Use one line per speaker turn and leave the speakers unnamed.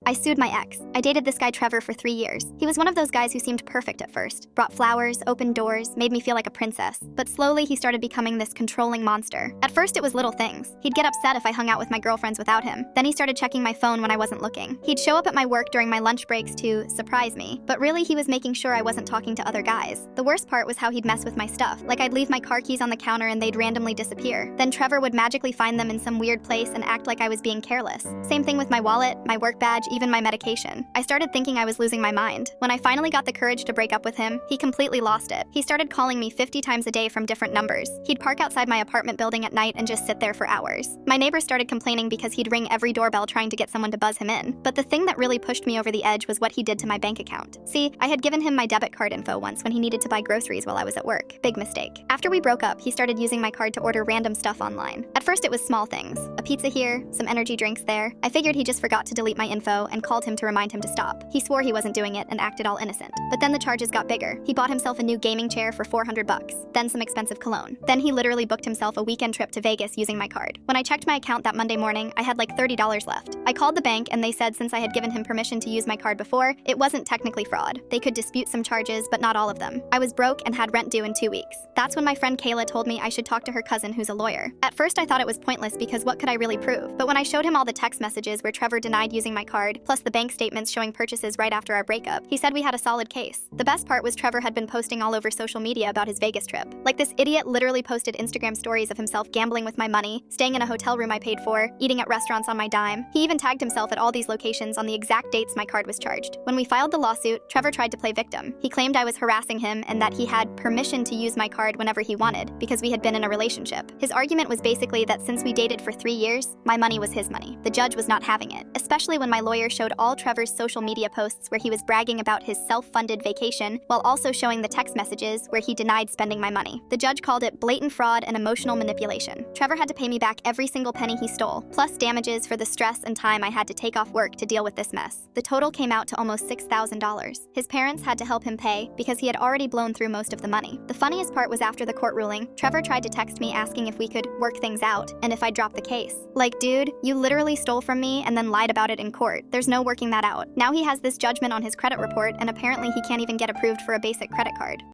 I sued my ex. I dated this guy Trevor for 3 years. He was one of those guys who seemed perfect at first. Brought flowers, opened doors, made me feel like a princess. But slowly he started becoming this controlling monster. At first it was little things. He'd get upset if I hung out with my girlfriends without him. Then he started checking my phone when I wasn't looking. He'd show up at my work during my lunch breaks to surprise me. But really he was making sure I wasn't talking to other guys. The worst part was how he'd mess with my stuff. Like I'd leave my car keys on the counter and they'd randomly disappear. Then Trevor would magically find them in some weird place and act like I was being careless. Same thing with my wallet, my work badge, even my medication. I started thinking I was losing my mind. When I finally got the courage to break up with him, he completely lost it. He started calling me 50 times a day from different numbers. He'd park outside my apartment building at night and just sit there for hours. My neighbors started complaining because he'd ring every doorbell trying to get someone to buzz him in. But the thing that really pushed me over the edge was what he did to my bank account. See, I had given him my debit card info once when he needed to buy groceries while I was at work. Big mistake. After we broke up, he started using my card to order random stuff online. At first it was small things. A pizza here, some energy drinks there. I figured he just forgot to delete my info and called him to remind him to stop. He swore he wasn't doing it and acted all innocent. But then the charges got bigger. He bought himself a new gaming chair for $400, then some expensive cologne. Then he literally booked himself a weekend trip to Vegas using my card. When I checked my account that Monday morning, I had like $30 left. I called the bank and they said since I had given him permission to use my card before, it wasn't technically fraud. They could dispute some charges, but not all of them. I was broke and had rent due in 2 weeks. That's when my friend Kayla told me I should talk to her cousin who's a lawyer. At first I thought it was pointless because what could I really prove? But when I showed him all the text messages where Trevor denied using my card, plus the bank statements showing purchases right after our breakup, he said we had a solid case. The best part was Trevor had been posting all over social media about his Vegas trip. Like this idiot literally posted Instagram stories of himself gambling with my money, staying in a hotel room I paid for, eating at restaurants on my dime. He even tagged himself at all these locations on the exact dates my card was charged. When we filed the lawsuit, Trevor tried to play victim. He claimed I was harassing him and that he had permission to use my card whenever he wanted because we had been in a relationship. His argument was basically that since we dated for 3 years, my money was his money. The judge was not having it, especially when my lawyer showed all Trevor's social media posts where he was bragging about his self-funded vacation while also showing the text messages where he denied spending my money. The judge called it blatant fraud and emotional manipulation. Trevor had to pay me back every single penny he stole, plus damages for the stress and time I had to take off work to deal with this mess. The total came out to almost $6,000. His parents had to help him pay because he had already blown through most of the money. The funniest part was after the court ruling, Trevor tried to text me asking if we could work things out and if I'd drop the case. Like, dude, you literally stole from me and then lied about it in court. There's no working that out. Now he has this judgment on his credit report and apparently he can't even get approved for a basic credit card.